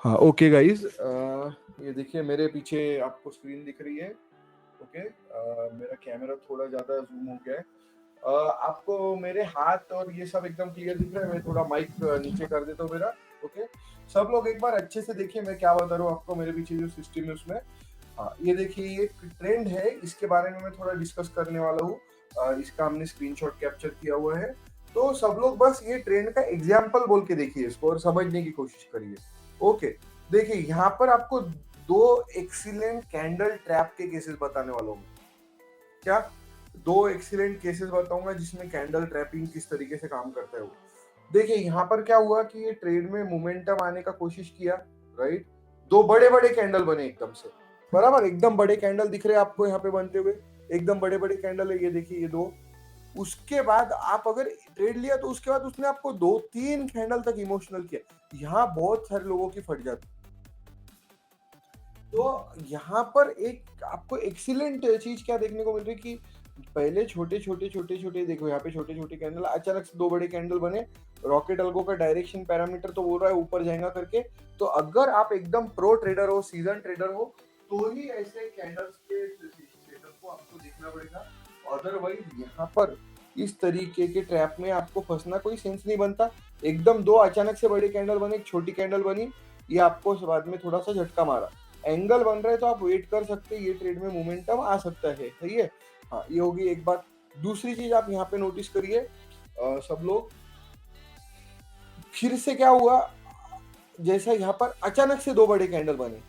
हाँ okay guys, ये देखिए मेरे पीछे आपको स्क्रीन दिख रही है। ओके, मेरा कैमरा थोड़ा ज्यादा जूम हो गया है। आपको मेरे हाथ और ये सब एकदम क्लियर दिख रहा है। मैं थोड़ा माइक नीचे कर देता हूँ मेरा। ओके, सब लोग एक बार अच्छे से देखिए मैं क्या बता रहा हूँ आपको। मेरे पीछे जो सिस्टम है उसमें, हाँ ये देखिए ये एक ट्रेंड है, इसके बारे में मैं थोड़ा डिस्कस करने वाला हूँ। इसका हमने स्क्रीनशॉट कैप्चर किया हुआ है, तो सब लोग बस ये ट्रेंड का एग्जाम्पल बोल के देखिए इसको और समझने की कोशिश करिए। ओके, देखिए यहाँ पर आपको दो एक्सीलेंट कैंडल ट्रैप के केसेस बताने वाला हूँ। क्या? दो एक्सीलेंट केसेस बताऊंगा जिसमें कैंडल ट्रैपिंग किस तरीके से काम करता है वो। देखिए यहाँ पर क्या हुआ कि ये ट्रेड में मोमेंटम आने का कोशिश किया, राइट। दो बड़े बड़े कैंडल बने एकदम से, बराबर एकदम बड़े कैंडल दिख रहे हैं आपको यहाँ पे बनते हुए, एकदम बड़े बड़े कैंडल है ये देखिए ये दो। उसके बाद आप अगर ट्रेड लिया तो उसके बाद उसने आपको दो तीन कैंडल तक इमोशनल किया, यहाँ बहुत सारे लोगों की फट जाती। तो यहाँ पर एक आपको एक्सीलेंट चीज क्या देखने को मिल रही है कि पहले छोटे छोटे छोटे छोटे देखो यहाँ पे छोटे छोटे कैंडल, अचानक से दो बड़े कैंडल बने। रॉकेट अल्गो का डायरेक्शन पैरामीटर तो बोल रहा है ऊपर जाएगा करके। तो अगर आप एकदम प्रो ट्रेडर हो, सीजन ट्रेडर हो, तो ही ऐसे कैंडल्स के सेटअप को आपको देखना पड़ेगा। अदरवाइज यहाँ पर इस तरीके के ट्रैप में आपको फंसना कोई सेंस नहीं बनता। एकदम दो अचानक से बड़े कैंडल बने, एक छोटी कैंडल बनी, ये आपको बाद में थोड़ा सा झटका मारा। एंगल बन रहा है तो आप वेट कर सकते हैं, ये ट्रेड में मोमेंटम आ सकता है, सही है। हाँ ये होगी एक बात। दूसरी चीज आप यहाँ पे नोटिस करिए, सब लोग, फिर से क्या हुआ, जैसा यहाँ पर अचानक से दो बड़े कैंडल बने,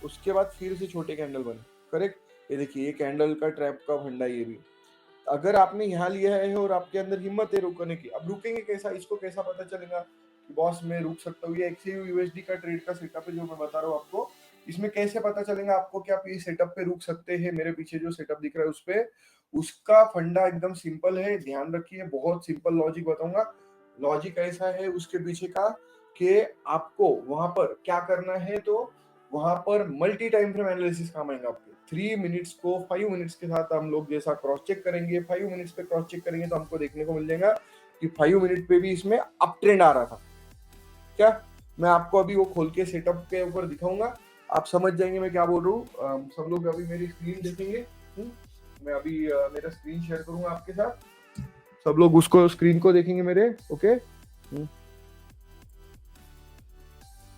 उसके बाद फिर से छोटे कैंडल बने, करेक्ट। ये देखिए ये कैंडल का ट्रैप का फंडा ये भी। अगर आपने यहाँ लिया है और आपके अंदर हिम्मत है रुकने की, अब रुकेंगे कैसा, इसको कैसा पता चलेगा कि बॉस मैं रुक सकता हूँ। ये एक्सयू यूएसडी का ट्रेड का सेटअप है जो मैं बता रहा हूँ आपको। इसमें कैसे पता चलेगा आपको कि आप ये सेटअप पे रुक सकते हैं। मेरे पीछे जो सेटअप दिख रहा है उस पे, उसका फंडा एकदम सिंपल है, ध्यान रखिए, बहुत सिंपल लॉजिक बताऊंगा। लॉजिक ऐसा है उसके पीछे का कि आपको वहां पर क्या करना है, तो वहां पर मल्टी टाइम फ्रेम एनालिसिस काम आएगा आपके। 3 मिनट्स को 5 मिनट्स के साथ हम लोग जैसा क्रॉस चेक करेंगे, 5 मिनट्स पे क्रॉस चेक करेंगे तो हमको देखने को मिल जाएगा कि 5 मिनट पे भी इसमें अप ट्रेंड आ रहा था। क्या? मैं आपको अभी वो खोल के सेटअप के ऊपर दिखाऊंगा, आप समझ जाएंगे मैं क्या बोल रहा हूँ। सब लोग अभी मेरी स्क्रीन देखेंगे। मैं अभी मेरा स्क्रीन शेयर करूंगा आपके साथ, सब लोग उसको स्क्रीन को देखेंगे मेरे। ओके,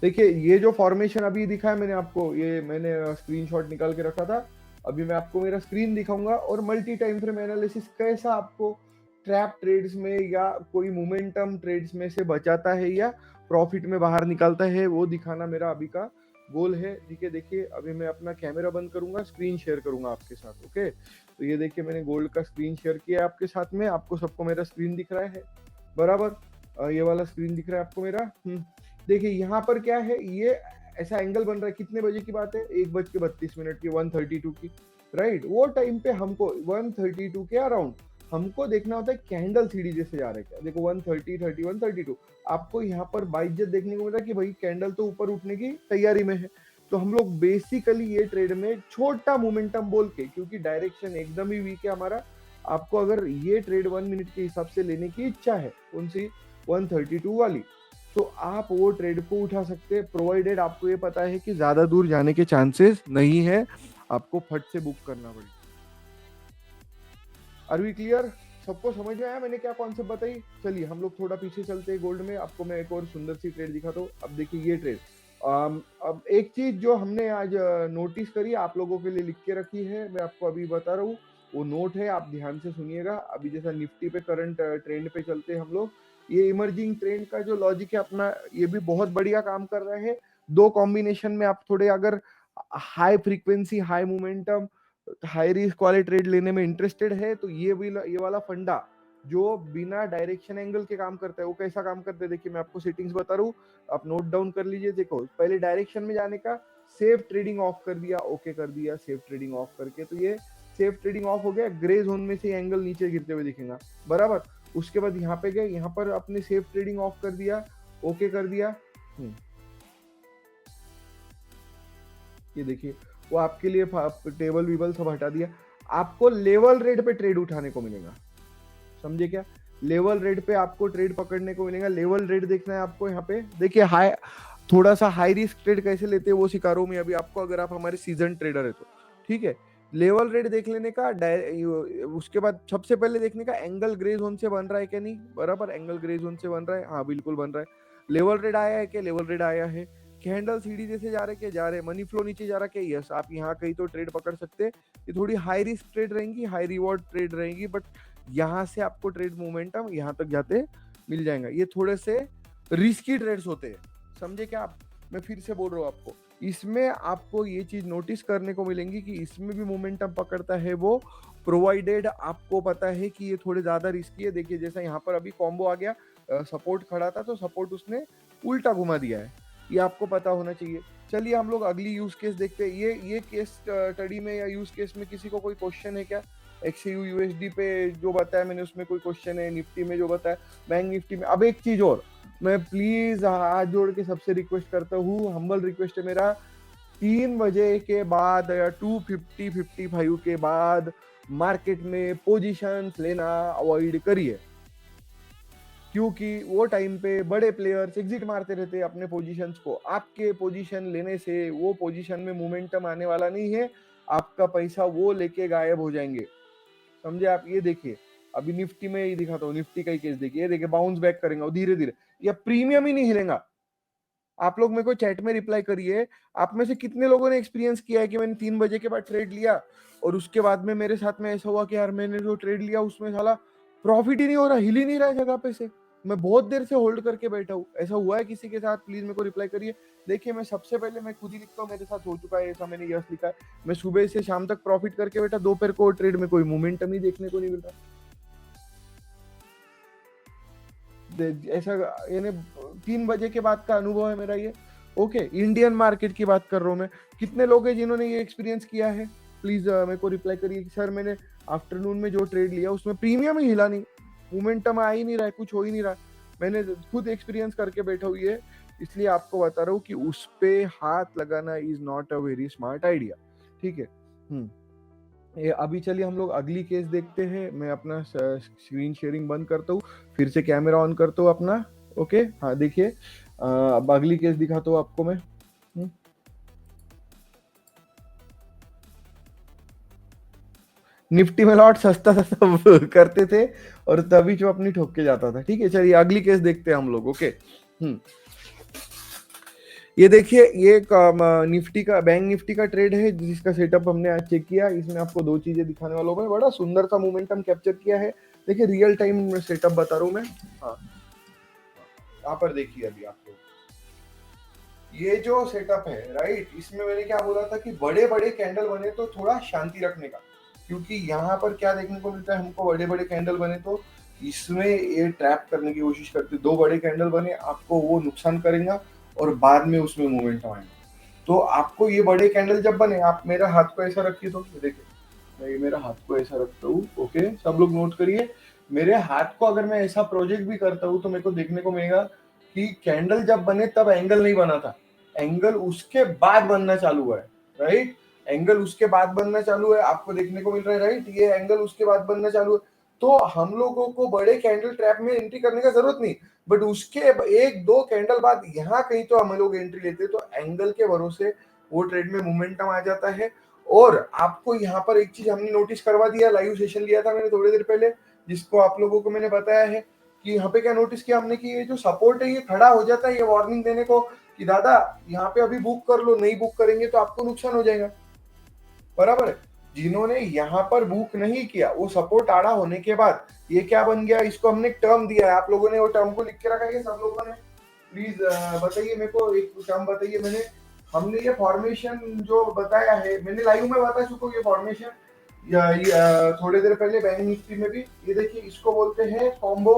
देखिए ये जो फॉर्मेशन अभी दिखा है मैंने आपको, ये मैंने स्क्रीनशॉट निकाल के रखा था। अभी मैं आपको मेरा स्क्रीन दिखाऊंगा और मल्टी टाइम फ्रेम एनालिसिस कैसा आपको ट्रैप ट्रेड्स में या कोई मोमेंटम ट्रेड्स में से बचाता है या प्रॉफिट में बाहर निकालता है, वो दिखाना मेरा अभी का गोल है। ठीक है, देखिए अभी मैं अपना कैमरा बंद करूंगा, स्क्रीन शेयर करूंगा आपके साथ। ओके, तो ये देखिए मैंने गोल्ड का स्क्रीन शेयर किया आपके साथ में, आपको सबको मेरा स्क्रीन दिख रहा है बराबर। ये वाला स्क्रीन दिख रहा है आपको मेरा। देखिए यहाँ पर क्या है, ये ऐसा एंगल बन रहा है, कितने बजे की बात है, 1:32 की, 1:32 की, राइट। वो टाइम पे हमको 1:32 के अराउंड हमको देखना होता है कैंडल सीढ़ी जैसे जा रहा है। देखो 1:30, 31, 32 आपको यहाँ पर बाइज्जत देखने को मिल रहा है कि भाई कैंडल तो ऊपर उठने की तैयारी में है। तो हम लोग बेसिकली ये ट्रेड में छोटा मोमेंटम बोल के, क्योंकि डायरेक्शन एकदम ही वीक है हमारा, आपको अगर ये ट्रेड 1 मिनट के हिसाब से लेने की इच्छा है, कौन सी, 1:32 वाली, तो आप वो ट्रेड को उठा सकते हैं, प्रोवाइडेड आपको ये पता है कि ज्यादा दूर जाने के चांसेस नहीं है, आपको फट से बुक करना पड़ेगा। Are we clear? सबको समझ में आया मैंने क्या कॉन्सेप्ट बताई? चलिए हम लोग थोड़ा पीछे चलते हैं गोल्ड में, आपको मैं एक और सुंदर सी ट्रेड दिखाता हूँ। अब देखिए ये ट्रेड, अब एक चीज जो हमने आज नोटिस करी, आप लोगों के लिए लिख के रखी है, मैं आपको अभी बता रहा हूँ, वो नोट है, आप ध्यान से सुनिएगा। अभी जैसा निफ्टी पे करंट ट्रेंड पे चलते हैं हम लोग, ये इमर्जिंग ट्रेंड का जो लॉजिक है अपना, ये भी बहुत बढ़िया काम कर रहा है। दो कॉम्बिनेशन में आप थोड़े अगर high frequency, high momentum, high risk वाले ट्रेड लेने में इंटरेस्टेड है, तो ये वाला फंडा जो बिना डायरेक्शन एंगल के काम करता है, वो कैसा काम करता है देखिए मैं आपको सेटिंग्स बता रहा हूँ, आप नोट डाउन कर लीजिए। देखो पहले डायरेक्शन में जाने का, सेफ ट्रेडिंग ऑफ कर दिया, ओके कर दिया, सेफ ट्रेडिंग ऑफ करके, तो ये सेफ ट्रेडिंग ऑफ हो गया। ग्रे जोन में से एंगल नीचे गिरते हुए दिखेगा बराबर। उसके बाद यहाँ पे गए, यहाँ पर अपने सेफ ट्रेडिंग ऑफ कर दिया, ओके कर दिया। ये देखिए वो आपके लिए टेबल वीबल सब हटा दिया, आपको लेवल रेट पे ट्रेड उठाने को मिलेगा, समझे क्या? लेवल रेट पे आपको ट्रेड पकड़ने को मिलेगा। लेवल रेट देखना है आपको, यहाँ पे देखिए हाई थोड़ा सा हाई रिस्क ट्रेड कैसे लेते हैं वो सिखा रहा हूँ मैं अभी आपको, अगर आप हमारे सीजन ट्रेडर है तो। ठीक है, लेवल रेट देख लेने का, उसके बाद सबसे पहले देखने का एंगल ग्रे जोन से बन रहा है क्या, नहीं बराबर एंगल ग्रे जोन से बन रहा है, हाँ बिल्कुल बन रहा है। लेवल रेट आया है क्या, लेवल रेट आया है। कैंडल सीढ़ी जैसे जा रहे क्या, जा रहे। मनी फ्लो नीचे जा रहा क्या, यस। आप यहाँ कहीं तो ट्रेड पकड़ सकते हैं। ये थोड़ी हाई रिस्क ट्रेड रहेंगी, हाई रिवॉर्ड ट्रेड रहेंगी, बट यहाँ से आपको ट्रेड मोमेंटम यहाँ तक जाते मिल जाएगा। ये थोड़े से रिस्की ट्रेड्स होते हैं, समझे क्या आप। मैं फिर से बोल रहा हूँ आपको, इसमें आपको ये चीज नोटिस करने को मिलेंगी कि इसमें भी मोमेंटम पकड़ता है वो, प्रोवाइडेड आपको पता है कि ये थोड़े ज्यादा रिस्की है। देखिए जैसा यहाँ पर अभी कॉम्बो आ गया, सपोर्ट खड़ा था तो सपोर्ट उसने उल्टा घुमा दिया है, ये आपको पता होना चाहिए। चलिए हम लोग अगली यूज केस देखते हैं। ये केस स्टडी में या यूज केस में किसी को कोई क्वेश्चन है क्या। XAU USD पे जो बताया मैंने उसमें कोई क्वेश्चन है, निफ्टी में जो बताया, बैंक निफ्टी में। अब एक चीज और, मैं प्लीज हाथ जोड़ के सबसे रिक्वेस्ट करता हूँ, हम्बल रिक्वेस्ट है मेरा, 3 बजे के बाद या 2:55 के बाद मार्केट में पोजीशंस लेना अवॉइड करिए, क्योंकि वो टाइम पे बड़े प्लेयर्स एग्जिट मारते रहते हैं अपने पोजीशंस को। आपके पोजीशन लेने से वो पोजीशन में मोमेंटम आने वाला नहीं है, आपका पैसा वो लेके गायब हो जाएंगे, समझे आप। ये देखिए अभी निफ्टी में ही दिखाता हूँ, निफ्टी का ही केस देखिए, ये देखिए बाउंस बैक करेंगे धीरे धीरे, या प्रीमियम ही नहीं हिलेगा। आप लोग मेरे को चैट में रिप्लाई करिए, आप में से कितने लोगों ने एक्सपीरियंस किया है कि मैंने 3 बजे के बाद ट्रेड लिया और उसके बाद में मेरे साथ में ऐसा हुआ कि यार मैंने जो ट्रेड लिया उसमें साला प्रॉफिट ही नहीं हो रहा, हिल ही नहीं रहा है जगह पे से, मैं बहुत देर से होल्ड करके बैठा हूँ। ऐसा हुआ है किसी के साथ, प्लीज मेरे को रिप्लाई करिए। देखिए मैं सबसे पहले मैं खुद ही लिखता हूँ, मेरे साथ हो चुका है ऐसा, मैंने यस लिखा है। मैं सुबह से शाम तक प्रॉफिट करके बैठा, दोपहर को ट्रेड में कोई मोमेंटम ही देखने को नहीं मिल रहा। ऐसा यानी 3 बजे के बाद का अनुभव है मेरा ये। ओके, इंडियन मार्केट की बात कर रहा हूँ मैं। कितने लोग हैं जिन्होंने ये एक्सपीरियंस किया है, प्लीज मेरे को रिप्लाई करिए कि सर मैंने आफ्टरनून में जो ट्रेड लिया उसमें प्रीमियम ही हिला नहीं, मोमेंटम आ ही नहीं रहा है, कुछ हो ही नहीं रहा। मैंने खुद एक्सपीरियंस करके बैठा हुई है, इसलिए आपको बता रहा हूँ कि उस पे हाथ लगाना is not a very smart idea. ठीक है। अभी चलिए हम लोग अगली केस देखते हैं। मैं अपना स्क्रीन शेयरिंग बंद करता हूँ, फिर से कैमरा ऑन करता हूँ अपना। ओके, हाँ देखिए अब अगली केस दिखाता हूँ आपको मैं। निफ्टी में लॉट सस्ता सस्ता करते थे और तभी जो अपनी ठोक के जाता था। ठीक है, चलिए अगली केस देखते हैं हम लोग। ओके, ये देखिए ये निफ्टी का, बैंक निफ्टी का ट्रेड है जिसका सेटअप हमने आज चेक किया। इसमें आपको दो चीजें दिखाने वाला हूँ मैं, बड़ा सुंदर सा मोमेंटम कैप्चर किया है। देखिए रियल टाइम सेटअप बता रहा हूँ मैं। हाँ यहाँ पर देखिए अभी आपको ये जो सेटअप है राइट, इसमें मैंने क्या बोला था कि बड़े बड़े कैंडल बने तो थोड़ा शांति रखने का, क्योंकि यहाँ पर क्या देखने को मिलता है हमको, बड़े बड़े कैंडल बने तो इसमें ये ट्रैप करने की कोशिश करते, दो बड़े कैंडल बने आपको वो नुकसान करेगा और बाद में उसमें मोमेंटम आएगा। तो आपको ये बड़े कैंडल जब बने, आप मेरा हाथ को ऐसा रखिए तो देखिए, मैं मेरा हाथ को ऐसा रखता हूँ। ओके, सब लोग नोट करिए, मेरे हाथ को अगर मैं ऐसा प्रोजेक्ट भी करता हूँ तो मेरे को देखने को मिलेगा कि कैंडल जब बने तब एंगल नहीं बना था, एंगल उसके बाद बनना चालू हुआ है। राइट, एंगल उसके बाद बनना चालू है, आपको देखने को मिल रहा है। राइट, ये एंगल उसके बाद बनना चालू है। तो हम लोगों को बड़े कैंडल ट्रैप में एंट्री करने का जरूरत नहीं, बट उसके एक दो कैंडल बाद यहाँ कहीं तो हम लोग एंट्री लेते हैं, तो एंगल के भरोसे वो ट्रेड में मोमेंटम आ जाता है। और आपको यहाँ पर एक चीज हमने नोटिस करवा दिया, लाइव सेशन लिया था मैंने थोड़ी देर पहले, जिसको आप लोगों को मैंने बताया है कि यहाँ पे क्या नोटिस किया हमने कि ये जो सपोर्ट है ये खड़ा हो जाता है, ये वार्निंग देने को कि दादा यहाँ पे अभी बुक कर लो, नहीं बुक करेंगे तो आपको नुकसान हो जाएगा। बराबर है, जिन्होंने यहाँ पर बुक नहीं किया वो सपोर्ट आड़ा होने के बाद ये क्या बन गया, इसको हमने टर्म दिया है, आप लोगों ने वो टर्म को लिख के रखा है सब लोगों ने, प्लीज बताइए मेरे को एक टर्म बताइए। मैंने हमने ये फॉर्मेशन जो बताया है, मैंने लाइव में बता चुका हूँ ये फॉर्मेशन, थोड़ी देर पहले बैंक निफ्टी में भी। ये देखिए इसको बोलते हैं कॉम्बो,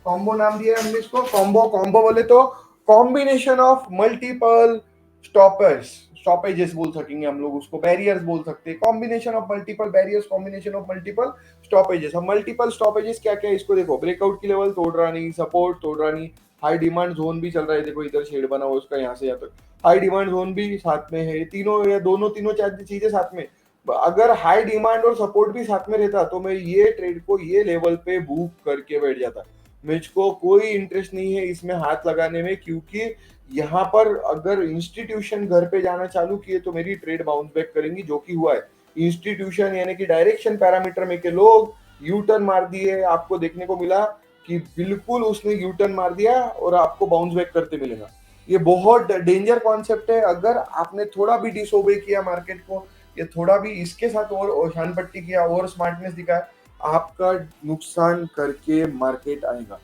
कॉम्बो नाम दिया है हमने इसको कॉम्बो। कॉम्बो बोले तो combination of multiple stoppers, stoppages बोल सकेंगे हम लोग उसको, बैरियर्स बोल सकते हैं, combination of multiple barriers, combination of multiple stoppages. हम मल्टीपल स्टॉपेजेस क्या क्या है इसको देखो, ब्रेकआउट की लेवल तोड़ रहा नहीं, सपोर्ट तोड़ रहा नहीं, हाई डिमांड जोन भी चल रहा है, देखो इधर शेड बना हुआ उसका, यहाँ से यहाँ तक हाई डिमांड जोन भी साथ में है, तीनों या दोनों तीनों चीजें साथ में। अगर हाई डिमांड और सपोर्ट भी साथ में रहता तो मैं ये ट्रेड को ये लेवल पे बुक करके बैठ जाता, मुझको कोई इंटरेस्ट नहीं है इसमें हाथ लगाने में, क्योंकि यहाँ पर अगर इंस्टीट्यूशन घर पे जाना चालू किए तो मेरी ट्रेड बाउंस बैक करेंगी, जो कि हुआ है। इंस्टीट्यूशन यानी कि डायरेक्शन पैरामीटर में के लोग यू टर्न मार दिए, आपको देखने को मिला कि बिल्कुल उसने यू टर्न मार दिया और आपको बाउंस बैक करते मिलेगा। ये बहुत डेंजर कॉन्सेप्ट है। अगर आपने थोड़ा भी डिसओबे किया मार्केट को, या थोड़ा भी इसके साथ और शान पट्टी किया और स्मार्टनेस दिखाया, आपका नुकसान करके मार्केट आएगा।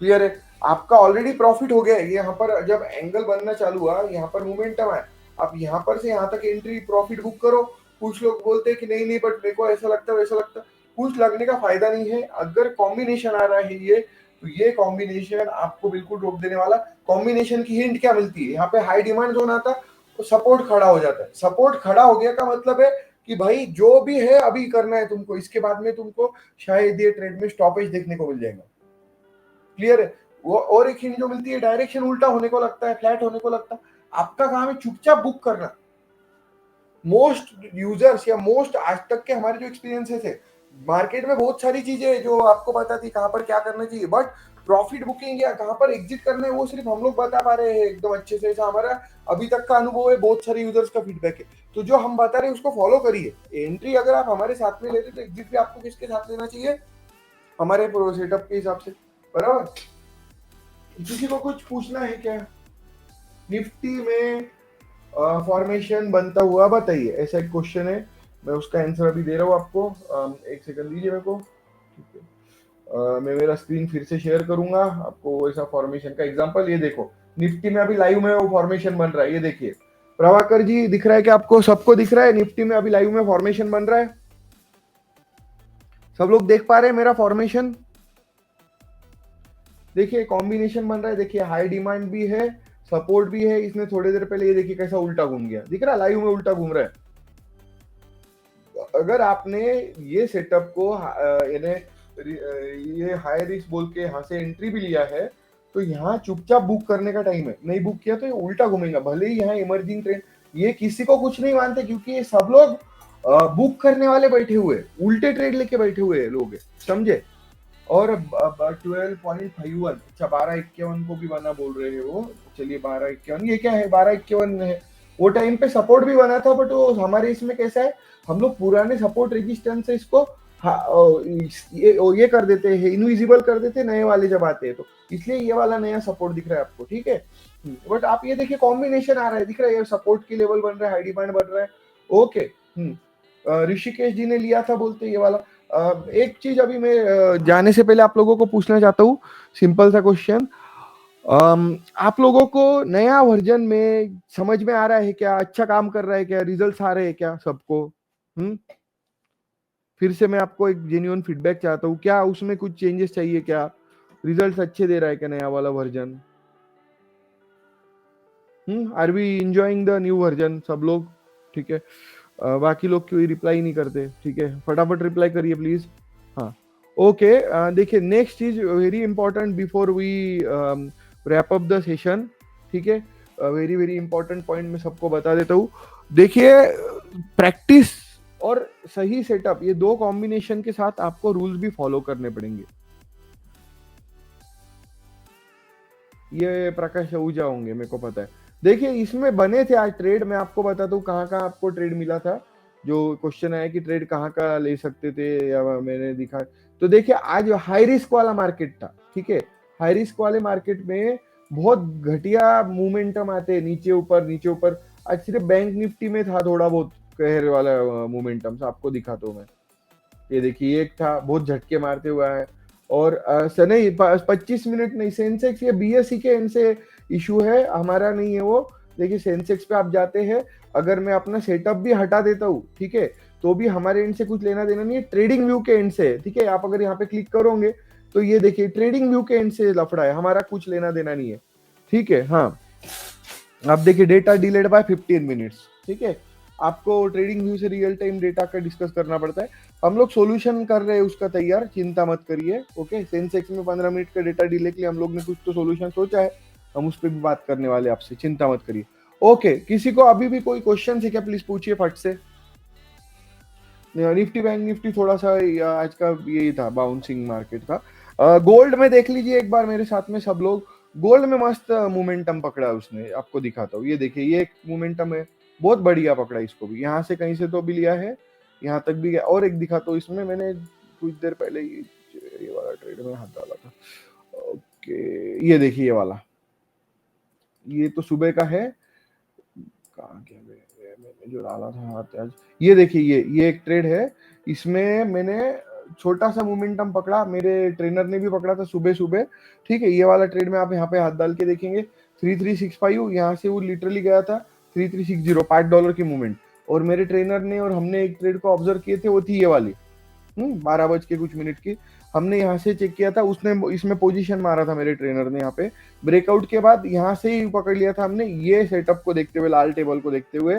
क्लियर है? आपका ऑलरेडी प्रॉफिट हो गया है। यहाँ पर जब एंगल बनना चालू हुआ, यहाँ पर मोमेंटम है, आप यहाँ पर से यहाँ तक एंट्री प्रॉफिट बुक करो। कुछ लोग बोलते हैं कि नहीं नहीं, बट मेरे को ऐसा लगता है वैसा लगता है। कुछ लगने का फायदा नहीं है। अगर कॉम्बिनेशन आ रहा है ये, तो ये कॉम्बिनेशन आपको बिल्कुल रोक देने वाला। कॉम्बिनेशन की हिंट क्या मिलती है? यहाँ पे हाई डिमांड जोन आता है तो सपोर्ट खड़ा हो जाता है। सपोर्ट खड़ा हो गया का मतलब है कि भाई जो भी है अभी करना है तुमको, इसके बाद में तुमको शायद ये ट्रेड में स्टॉपेज देखने को मिल जाएगा। क्लियर है? वो और एक हिंट जो मिलती है, डायरेक्शन उल्टा होने को लगता है, फ्लैट होने को लगता है, आपका काम है चुपचाप बुक करना। मोस्ट यूजर्स या मोस्ट आज तक के हमारे जो एक्सपीरियंसेस है, मार्केट में बहुत सारी चीजें जो आपको पता थी कहां पर क्या करना चाहिए, बट प्रॉफिट बुकिंग या कहां पर एग्जिट करना है वो सिर्फ हम लोग बता पा रहे हैं एकदम अच्छे से। ऐसा हमारा अभी तक का अनुभव है, बहुत सारे यूजर्स का फीडबैक है। तो जो हम बता रहे हैं उसको फॉलो करिए। एंट्री अगर आप हमारे साथ में लेते तो एग्जिट भी आपको किसके साथ लेना चाहिए? हमारे सेटअप के हिसाब से। बराबर? किसी को कुछ पूछना है क्या? निफ्टी में फॉर्मेशन बनता हुआ बताइए, ऐसा एक क्वेश्चन है। मैं उसका आंसर अभी दे रहा हूँ आपको। एक सेकंड दीजिए मेरे को। ठीक है, मैं मेरा स्क्रीन फिर से शेयर करूंगा आपको ऐसा फॉर्मेशन का एग्जांपल। ये देखो, निफ्टी में अभी लाइव में वो फॉर्मेशन बन रहा है। ये देखिए प्रभाकर जी, दिख रहा है कि आपको सबको दिख रहा है? निफ्टी में अभी लाइव में फॉर्मेशन बन रहा है। सब लोग देख पा रहे हैं मेरा फॉर्मेशन? देखिए कॉम्बिनेशन बन रहा है। देखिए हाई डिमांड भी है, सपोर्ट भी है। इसने थोड़ी देर पहले ये देखिए कैसा उल्टा घूम गया, दिख रहा है? लाइव में उल्टा घूम रहा है। अगर आपने ये सेटअप को यानी ये हाई रिस्क बोल के यहाँ से एंट्री भी लिया है, तो यहाँ चुपचाप बुक करने का टाइम है। नहीं बुक किया तो ये उल्टा घूमेगा, भले ही यहाँ इमर्जिंग ट्रेंड। ये किसी को कुछ नहीं मानते, क्योंकि ये सब लोग बुक करने वाले बैठे हुए, उल्टे ट्रेड लेके बैठे हुए लोग, समझे? और 12.51, अच्छा 12.51 को भी बना बोल रहे हैं वो। चलिए 12.51, ये क्या है? 12.51 है। वो टाइम पे सपोर्ट भी बना था, बट वो हमारे इसमें कैसा है, हम लोग पुराने सपोर्ट रेजिस्टेंस से इसको ये कर देते हैं, इनविजिबल कर देते हैं नए वाले जब आते हैं तो। इसलिए ये वाला नया सपोर्ट दिख रहा है आपको, ठीक है? बट आप ये देखिए कॉम्बिनेशन आ रहा है, दिख रहा है? ये सपोर्ट की लेवल बन रहा है, हाई डिमांड बन रहा है। ओके। ऋषिकेश जी ने लिया था बोलते ये वाला। एक चीज अभी मैं जाने से पहले आप लोगों को पूछना चाहता हूँ, सिंपल सा क्वेश्चन। आप लोगों को नया वर्जन में समझ में आ रहा है क्या? अच्छा काम कर रहा है क्या? रिजल्ट्स आ रहे हैं क्या सबको? फिर से मैं आपको एक जेन्युइन फीडबैक चाहता हूँ, क्या उसमें कुछ चेंजेस चाहिए क्या? रिजल्ट्स अच्छे दे रहा है क्या नया वाला version? Are we enjoying the new version सब लोग? ठीक है। बाकी लोग क्यों रिप्लाई नहीं करते? ठीक है, फटाफट रिप्लाई करिए प्लीज। हाँ ओके। देखिए next is very important before we wrap up the session. ठीक है, वेरी वेरी इंपॉर्टेंट पॉइंट मैं सबको बता देता हूँ। देखिए प्रैक्टिस और सही सेटअप, ये दो कॉम्बिनेशन के साथ आपको रूल्स भी फॉलो करने पड़ेंगे। ये प्रकाश आहूजा होंगे, मेरे को पता है। देखिए इसमें बने थे आज ट्रेड, मैं आपको बताता हूँ कहाँ कहाँ आपको ट्रेड मिला था। जो क्वेश्चन आया कि ट्रेड कहाँ का ले सकते थे या मैंने दिखा, तो देखिए आज हाई रिस्क वाला मार्केट था। ठीक है, हाई रिस्क वाले मार्केट में बहुत घटिया मोमेंटम आते हैं, नीचे ऊपर नीचे ऊपर। आज सिर्फ बैंक निफ्टी में था थोड़ा बहुत कहर वाला मोमेंटम, आपको दिखाता हूँ मैं। ये देखिए एक था बहुत झटके मारते हुआ है। और नहीं 25 मिनट नहीं, सेंसेक्स ये बीएसई के एंड से इशू है, हमारा नहीं है वो। देखिए सेंसेक्स पे आप जाते हैं, अगर मैं अपना सेटअप भी हटा देता हूँ, ठीक है, तो भी हमारे एंड से कुछ लेना देना नहीं है, ट्रेडिंग व्यू के एंड से। ठीक है, आप अगर यहाँ पे क्लिक करोगे तो ये देखिए ट्रेडिंग व्यू के एंड से लफड़ा है, हमारा कुछ लेना देना नहीं है। ठीक है, हाँ आप देखिए डेटा डिलेड बाय 15 मिनट्स। ठीक है, आपको ट्रेडिंग व्यू से रियल टाइम डेटा का डिस्कस करना पड़ता है। हम लोग सॉल्यूशन कर रहे हैं उसका तैयार, चिंता मत करिए। ओके, सेंसेक्स में 15 मिनट का डेटा डिले के लिए हम लोग ने कुछ तो सॉल्यूशन सोचा है, हम उस पर भी बात करने वाले आपसे, चिंता मत करिए। ओके, किसी को अभी भी कोई क्वेश्चन है क्या? प्लीज पूछिए फट से। निफ्टी बैंक निफ्टी थोड़ा सा आज का यही था, बाउंसिंग मार्केट था। गोल्ड में देख लीजिए एक बार मेरे साथ में सब लोग। गोल्ड में मस्त मोमेंटम पकड़ा है उसने, आपको दिखाता हूँ। ये देखिए, ये एक मोमेंटम है, बहुत बढ़िया पकड़ा इसको भी। यहाँ से कहीं से तो भी लिया है, यहाँ तक भी गया। और एक दिखाता हूँ, इसमें मैंने कुछ देर पहले ये वाला ट्रेड में हाथ डाला था। ओके, ये देखिए ये वाला, ये तो सुबह का है। कहाँ गया मैंने जो डाला था हाथ आज। ये देखिए, ये एक ट्रेड है, इसमें मैंने छोटा सा मोमेंटम पकड़ा, मेरे ट्रेनर ने भी पकड़ा था सुबह सुबह। ठीक है, ये वाला ट्रेड में आप यहाँ पे हाथ डाल के देखेंगे 3365, यहाँ से वो लिटरली गया था 3360, $5 की मूवमेंट। और मेरे ट्रेनर ने और हमने एक ट्रेड को ऑब्जर्व किए थे, वो थी ये वाली 12 बज के कुछ मिनट की। हमने यहाँ से चेक किया था, उसने इसमें पोजीशन मारा था मेरे ट्रेनर ने। यहाँ पे ब्रेकआउट के बाद यहाँ से ही पकड़ लिया था हमने, ये सेटअप को देखते हुए, लाल टेबल को देखते हुए।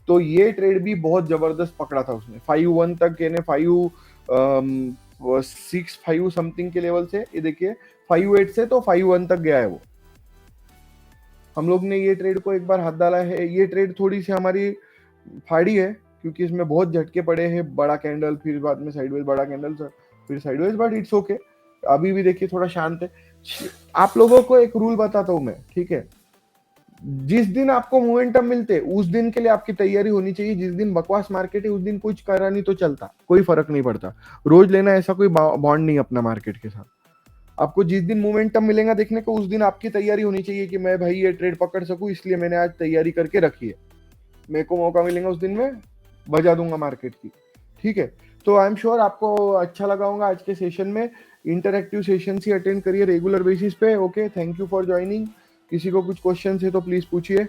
तो ये ट्रेड भी बहुत जबरदस्त पकड़ा था उसने, 5-1 तक, यानी 5-6-5 समथिंग के लेवल से। ये देखिए 5-8 से तो 5-1 तक गया है वो। हम लोग ने ये ट्रेड को एक बार हाथ डाला है। ये ट्रेड थोड़ी सी हमारी फाड़ी है, क्योंकि इसमें बहुत झटके पड़े हैं, बड़ा कैंडल, फिर बाद में साइडवेज, बड़ा कैंडल, फिर साइडवेज, बट इट्स ओके। अभी भी देखिए थोड़ा शांत है। आप लोगों को एक रूल बताता हूं मैं, ठीक है? जिस दिन आपको मोमेंटम मिलते उस दिन के लिए आपकी तैयारी होनी चाहिए। जिस दिन बकवास मार्केट है उस दिन कुछ करा नहीं तो चलता, कोई फर्क नहीं पड़ता। रोज लेना ऐसा कोई बॉन्ड नहीं अपना मार्केट के साथ। आपको जिस दिन मोमेंटम मिलेगा देखने को, उस दिन आपकी तैयारी होनी चाहिए कि मैं भाई ये ट्रेड पकड़ सकूं, इसलिए मैंने आज तैयारी करके रखी है। मेरे को मौका मिलेगा उस दिन में बजा दूंगा मार्केट की। ठीक है, तो आई एम श्योर आपको अच्छा लगा होगा आज के सेशन में। इंटरएक्टिव सेशन ही अटेंड करिए रेगुलर बेसिस पे। Okay, thank you for joining. किसी को कुछ क्वेश्चन है तो प्लीज पूछिए।